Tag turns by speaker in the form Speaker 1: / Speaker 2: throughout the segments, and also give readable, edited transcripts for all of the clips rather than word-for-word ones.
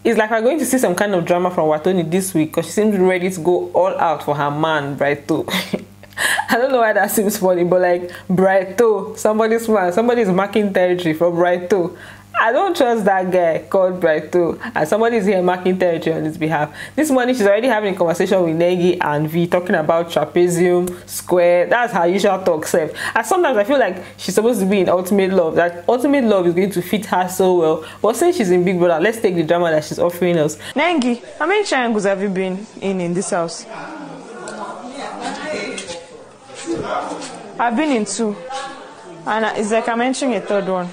Speaker 1: it's like we're going to see some kind of drama from Watoni this week, because she seems ready to go all out for her man, Brighto. I don't know why that seems funny, but like Brighto, somebody's man, somebody's marking territory for Brighto. I don't trust that guy called Brighto, and somebody's here marking territory on his behalf. This morning she's already having a conversation with Nengi and V, talking about trapezium, square. That's her usual talk self. And sometimes I feel like she's supposed to be in ultimate love, that ultimate love is going to fit her so well. But since she's in Big Brother, let's take the drama that she's offering us.
Speaker 2: Nengi, how many triangles have you been in this house? I've been in 2. And it's like I'm entering a 3rd one.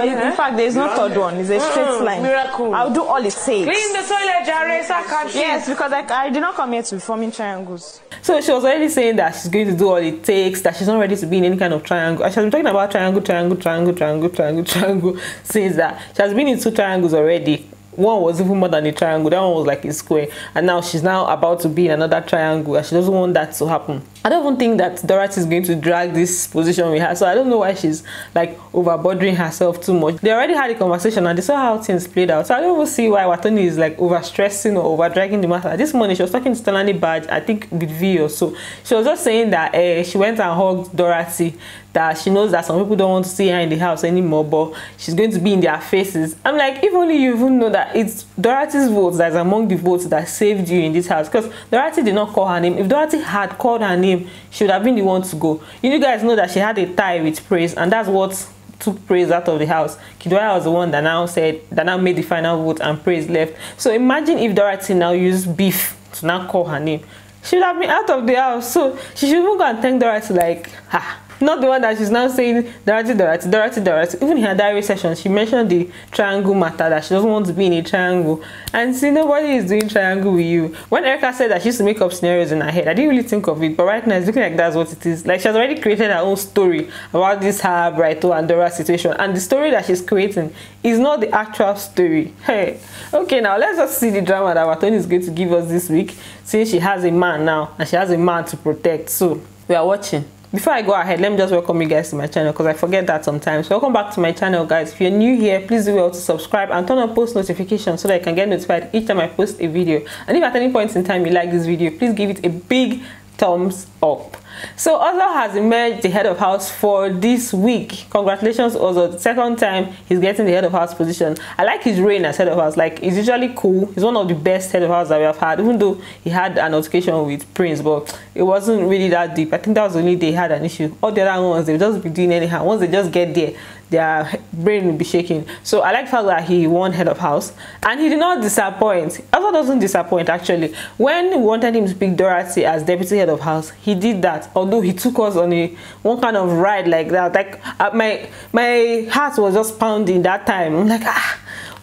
Speaker 2: In fact, there's no 3rd one. It's a straight line.
Speaker 3: Miracle.
Speaker 2: I'll do all it takes.
Speaker 3: Clean the toilet, Jaresa.
Speaker 2: Yes, because I did not come here to be forming triangles.
Speaker 1: So she was already saying that she's going to do all it takes, that she's not ready to be in any kind of triangle. And she's been talking about triangle since that she has been in 2 triangles already. One was even more than a triangle, that one was like a square, and now she's now about to be in another triangle, and she doesn't want that to happen. I don't even think that Dorothy is going to drag this position with her, so I don't know why she's like overbothering herself too much. They already had a conversation and they saw how things played out, so I don't even see why Watoni is like overstressing or over dragging the matter. This morning she was talking to Stanley Badge, I think with V or so. She was just saying that she went and hugged Dorothy, that she knows that some people don't want to see her in the house anymore, but she's going to be in their faces. I'm like, if only you even know that it's Dorothy's votes that is among the votes that saved you in this house, because Dorothy did not call her name. If Dorothy had called her name, she would have been the one to go. You guys know that she had a tie with Praise, and that's what took Praise out of the house. Kiddwaya was the one that now made the final vote, and Praise left. So imagine if Dorothy now used beef to now call her name. She would have been out of the house. So she should even go and thank Dorothy, like, not the one that she's now saying Dorothy. Even in her diary session, she mentioned the triangle matter, that she doesn't want to be in a triangle. And see, nobody is doing triangle with you. When Erica said that she used to make up scenarios in her head, I didn't really think of it, but right now it's looking like that's what it is. Like, she has already created her own story about this her, Brighto, and Dora situation, and the story that she's creating is not the actual story. Hey, okay, now let's just see the drama that Watoni is going to give us this week, since she has a man now and she has a man to protect. So we are watching. Before I go ahead, let me just welcome you guys to my channel, because I forget that sometimes. Welcome back to my channel, guys. If you're new here, please do well to subscribe and turn on post notifications so that you can get notified each time I post a video. And if at any point in time you like this video, please give it a big thumbs up. So Ozo has emerged the head of house for this week. Congratulations, Ozo. The 2nd time he's getting the head of house position. I like his reign as head of house. Like, he's usually cool. He's one of the best head of house that we have had, even though he had an altercation with Prince, but it wasn't really that deep. I think that was the only day he had an issue. All the other ones, they'll just be doing anyhow. Once they just get there, their brain will be shaking. So I like the fact that he won head of house, and he did not disappoint. Ozo doesn't disappoint, actually. When we wanted him to pick Dorothy as deputy head of house, he did that. Although he took us on one kind of ride like that, like my heart was just pounding that time. I'm like,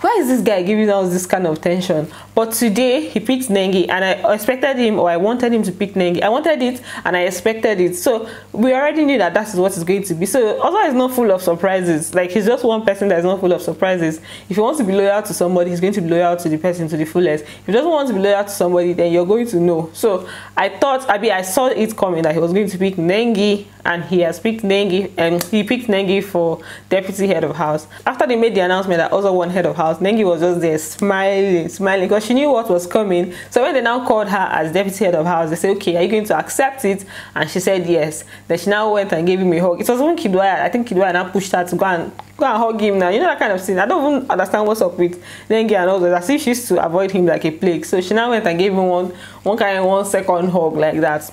Speaker 1: why is this guy giving us this kind of tension? But today he picked Nengi, and I expected him, or I wanted him to pick Nengi. I wanted it and I expected it. So we already knew that that is what it's going to be. So Ozo is not full of surprises. Like, he's just one person that is not full of surprises. If he wants to be loyal to somebody, he's going to be loyal to the person to the fullest. If he doesn't want to be loyal to somebody, then you're going to know. So I saw it coming that he was going to pick Nengi, and he has picked Nengi, and he picked Nengi for deputy head of house. After they made the announcement that Ozo won head of house, Nengi was just there smiling, because she knew what was coming. So when they now called her as deputy head of house, they said, okay, are you going to accept it? And she said yes. Then she now went and gave him a hug. It was even Kiddwaya. I think Kiddwaya now pushed her to go and hug him now. You know, that kind of thing. I don't even understand what's up with Nengi and all that. As if she used to avoid him like a plague. So she now went and gave him one second hug like that.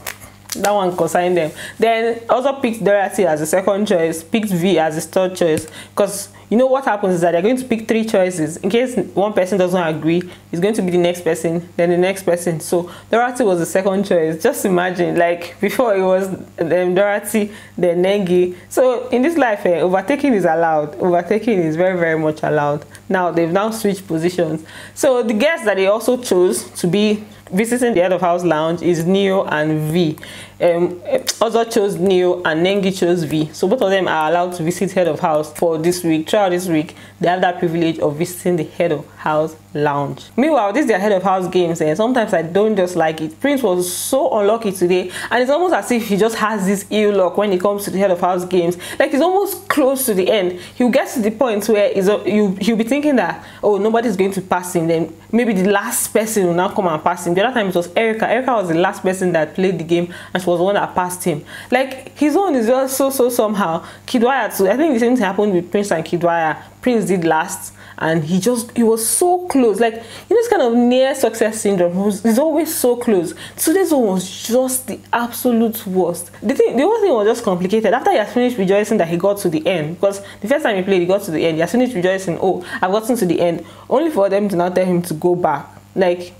Speaker 1: That one consigned them. Then also picked Dorothy as the 2nd choice, picked V as the 3rd choice, because you know what happens is that they're going to pick 3 choices. In case one person doesn't agree, it's going to be the next person, then the next person. So Dorothy was the 2nd choice. Just imagine, like, before it was Dorothy, then Nengi. So in this life, overtaking is allowed. Overtaking is very, very much allowed. Now they've now switched positions. So the guests that they also chose to be visiting the head of house lounge is Neo and V. Ozo chose Neo and Nengi chose V. So both of them are allowed to visit head of house for this week. Throughout this week, they have that privilege of visiting the head of house lounge. Meanwhile, this is their head of house games, and sometimes I don't just like it. Prince was so unlucky today, and it's almost as if he just has this ill luck when it comes to the head of house games. Like, he's almost close to the end. He'll get to the point where he'll be thinking that, oh, nobody's going to pass him, then maybe the last person will now come and pass him. The other time it was Erica. Erica was the last person that played the game, and she was the one that passed him. Like, his own is just so somehow. Kiddwaya too. I think the same thing happened with Prince and Kiddwaya. Prince did last, and he was so close. Like, this kind of near success syndrome. He's always so close. Today's one was just the absolute worst. The whole thing was just complicated. After he has finished rejoicing that he got to the end, because the first time he played, he got to the end. He has finished rejoicing, oh, I've gotten to the end, only for them to now tell him to go back. Like,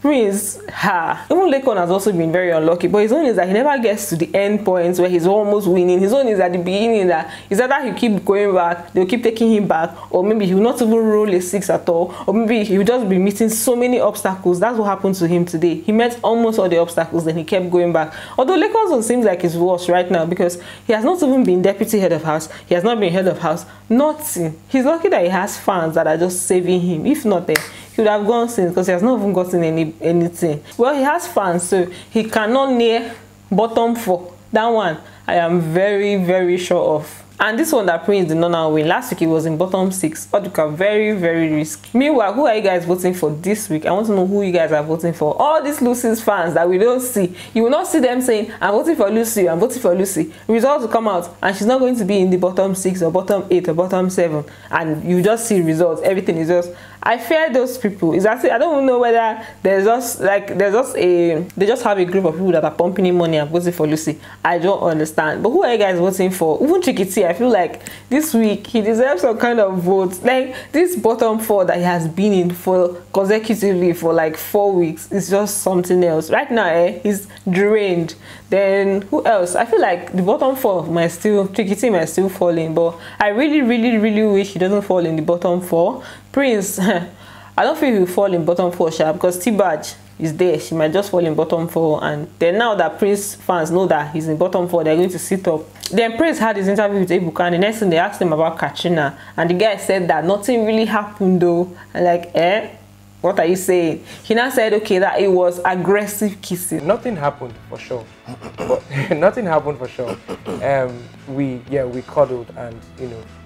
Speaker 1: Prince, even Lekon has also been very unlucky, but his own is that he never gets to the end points where he's almost winning. His own is at the beginning that is either he'll keep going back, they'll keep taking him back, or maybe he will not even roll a 6 at all, or maybe he will just be meeting so many obstacles. That's what happened to him today. He met almost all the obstacles, then he kept going back. Although Lekon's one seems like it's worse right now, because he has not even been deputy head of house, he has not been head of house, nothing. He's lucky that he has fans that are just saving him. If not, he would have gone since, because he has not even gotten anything. Well, he has fans, so he cannot near bottom 4. That one I am very sure of. And this one that Prince did not now win. Last week he was in bottom 6. Oduka, very risky. Meanwhile, who are you guys voting for this week? I want to know who you guys are voting for. All these Lucy's fans that we don't see. You will not see them saying, I'm voting for Lucy, I'm voting for Lucy. Results will come out, and she's not going to be in the bottom 6 or bottom 8 or bottom 7. And you just see results. Everything is just... I fear those people. It's actually, I don't even know whether they just have a group of people that are pumping in money and voting for Lucy. I don't understand. But who are you guys voting for? Even Chikiti, I feel like this week he deserves some kind of vote. Like, this bottom 4 that he has been in for consecutively for like 4 weeks is just something else. Right now, he's drained. Then who else? I feel like the bottom 4 Chikiti might still fall in, but I really wish he doesn't fall in the bottom 4. Prince, I don't feel he'll fall in bottom 4 sharp, because T-Badge is there. She might just fall in bottom 4, and then now that Prince fans know that he's in bottom 4, they're going to sit up. Then Prince had his interview with Ebuka, and the next thing they asked him about Katrina, and the guy said that nothing really happened though. And like, what are you saying? He now said, okay, that it was aggressive kissing.
Speaker 4: Nothing happened for sure. But nothing happened for sure. We cuddled, and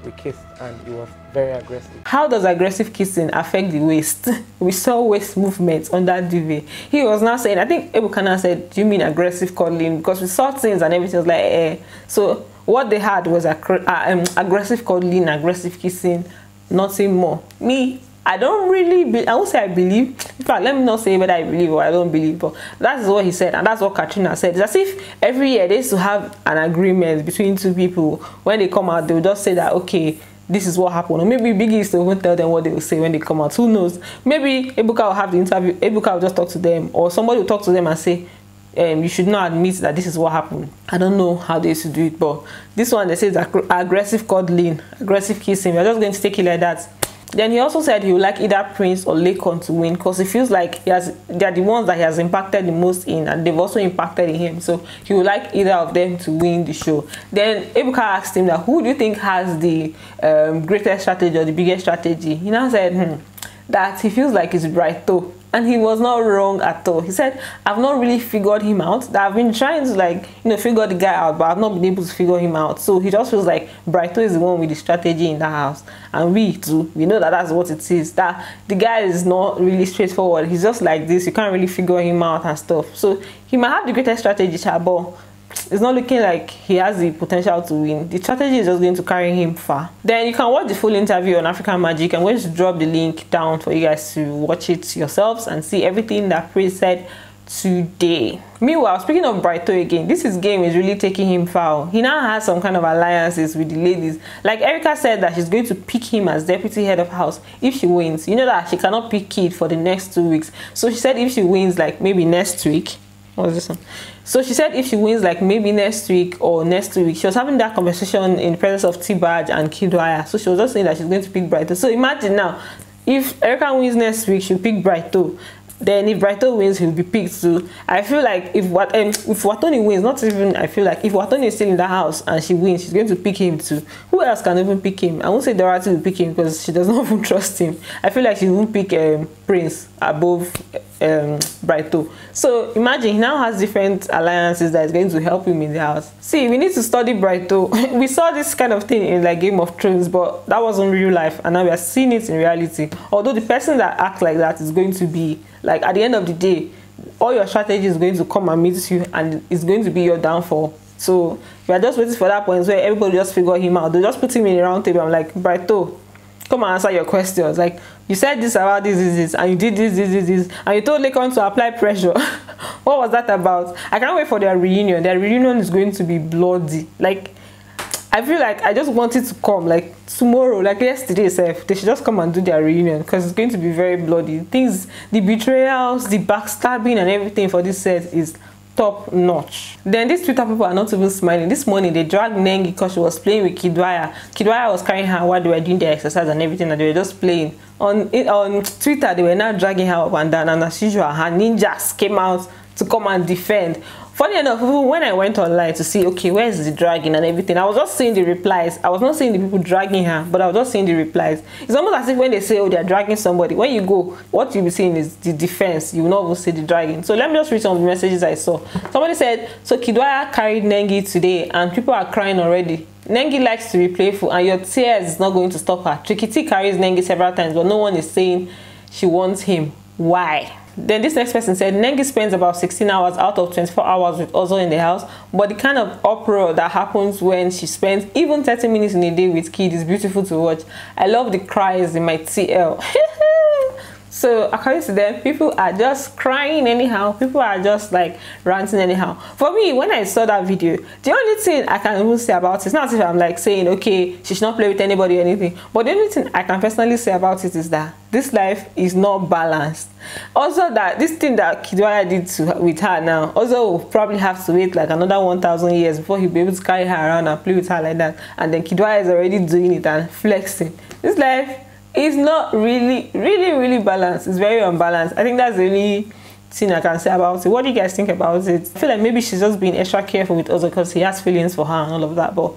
Speaker 4: we kissed, and it was very aggressive. How
Speaker 1: does aggressive kissing affect the waist? We saw waist movements on that duvet. He was now saying, I think Ebuka said, do you mean aggressive cuddling? Because we saw things and everything was like, So what they had was aggressive cuddling, aggressive kissing, nothing more. Me, I don't really I won't say I believe. In fact, let me not say whether I believe or I don't believe, but that's what he said, and that's what Katrina said. It's as if every year they used to have an agreement between two people. When they come out, they'll just say that, okay, this is what happened. Or maybe Biggie is to even tell them what they will say when they come out. Who knows? Maybe Ebuka will have the interview, Ebuka will just talk to them, or somebody will talk to them and say, you should not admit that this is what happened. I don't know how they used to do it, but this one, they say aggressive cuddling, aggressive kissing. We're just going to take it like that. Then he also said he would like either Prince or Lekon to win, because he feels like they are the ones that he has impacted the most in, and they've also impacted in him. So he would like either of them to win the show. Then Ebuka asked him that, who do you think has the greatest strategy or the biggest strategy? He now said that he feels like it's Brighto. And he was not wrong at all. He said, I've not really figured him out. That I've been trying to figure the guy out, but I've not been able to figure him out. So he just feels like Brighto is the one with the strategy in the house. And we too, we know that that's what it is. That the guy is not really straightforward. He's just like this. You can't really figure him out and stuff. So he might have the greatest strategy, but it's not looking like he has the potential to win. The strategy is just going to carry him far. Then you can watch the full interview on African Magic. I'm going to drop the link down for you guys to watch it yourselves and see everything that Prince said today. Meanwhile, speaking of Brighto again, this game is really taking him foul. He now has some kind of alliances with the ladies. Like Erica said that she's going to pick him as deputy head of house if she wins. You know that she cannot pick Kid for the next 2 weeks. So she said if she wins, like maybe next week. What was this one? So she said if she wins, like maybe next week or next 2 weeks. She was having that conversation in the presence of T-Badge and Kiddwaya. So she was just saying that she's going to pick Brighto. So imagine now, if Erica wins next week, she'll pick Brighto. then if Brighto wins, he'll be picked too. I feel like if Watoni wins, not even I feel like if Watoni is still in the house and she wins, she's going to pick him too. Who else can even pick him? I won't say Dorothy will pick him because she does not even trust him. I feel like she won't pick Prince above Brighto. So imagine he now has different alliances that is going to help him in the house. See, we need to study Brighto. We saw this kind of thing in like Game of Thrones, but that wasn't real life, and now we are seeing it in reality. Although the person that acts like that is going to be like, at the end of the day, all your strategy is going to come and meet you, and it's going to be your downfall. So we are just waiting for that point where everybody just figure him out. They just put him in a round table. I'm like, Brighto, come and answer your questions. Like, you said this about this, and you did this, and you told Lekon to apply pressure. What was that about? I can't wait for their reunion. Their reunion is going to be bloody. Like, I feel like I just want it to come like tomorrow, like yesterday itself. They should just come and do their reunion because it's going to be very bloody. Things, the betrayals, the backstabbing and everything for this set is top notch. Then these Twitter people are not even smiling. This morning they dragged Nengi because she was playing with Kiddwaya. Kiddwaya was carrying her while they were doing their exercise and everything, and they were just playing. On Twitter they were now dragging her up and down, and as usual her ninjas came out to come and defend. Funny enough, even when I went online to see, okay, where is the dragging and everything, I was just seeing the replies. I was not seeing the people dragging her, but I was just seeing the replies. It's almost as if when they say, oh, they're dragging somebody, when you go, what you'll be seeing is the defense. You will not even see the dragging. So let me just read some of the messages I saw. Somebody said, so Kiddwaya carried Nengi today, and people are crying already. Nengi likes to be playful, and your tears is not going to stop her. Trikiti carries Nengi several times, but no one is saying she wants him. Why? Then this next person said, Nengi spends about 16 hours out of 24 hours with Ozo in the house, but the kind of uproar that happens when she spends even 30 minutes in a day with Kid is beautiful to watch. I love the cries in my TL. So according to them, people are just crying anyhow. People are just like ranting anyhow. For me, when I saw that video, the only thing I can even say about it, it's not as if I'm like saying, okay, she should not play with anybody or anything, but the only thing I can personally say about it is that this life is not balanced. Also, that this thing that Kiddwaya did with her now, also will probably have to wait like another 1,000 years before he'll be able to carry her around and play with her like that. And then Kiddwaya is already doing it and flexing. This life is not really balanced. It's very unbalanced. I think that's the only thing I can say about it. What do you guys think about it? I feel like maybe she's just being extra careful with Ozo because he has feelings for her and all of that, but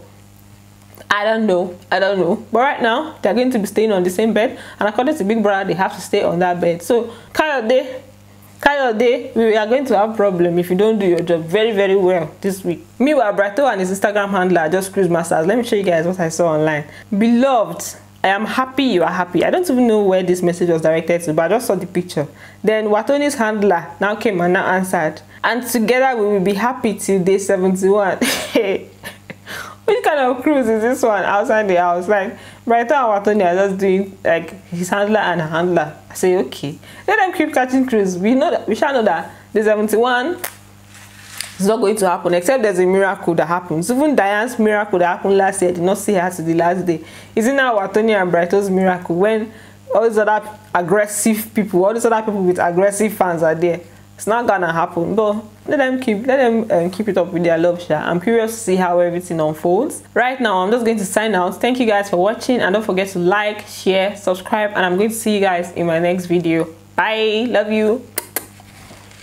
Speaker 1: I don't know. But right now, they're going to be staying on the same bed, and according to Big Brother, they have to stay on that bed. So, Kayode, we are going to have a problem if you don't do your job very well this week. Meanwhile, Brighto and his Instagram handler are just cruise masters. Let me show you guys what I saw online. Beloved, I am happy you are happy. I don't even know where this message was directed to, but I just saw the picture. Then Watoni's handler now came and now answered. And together we will be happy till day 71. Which kind of cruise is this one outside the house? Like, Brighto and Watoni are just doing like his handler and her handler. I say, okay, let them keep catching cruise. We shall know that day 71 is not going to happen, except there's a miracle that happens. Even Diane's miracle that happened last year did not see her to the last day. Isn't now Watoni and Brighto's miracle when all these other aggressive people, all these other people with aggressive fans are there? It's not gonna happen, but let them keep it up with their love share. I'm curious to see how everything unfolds. Right now, I'm just going to sign out. Thank you guys for watching, and don't forget to like, share, subscribe, and I'm going to see you guys in my next video. Bye. Love you.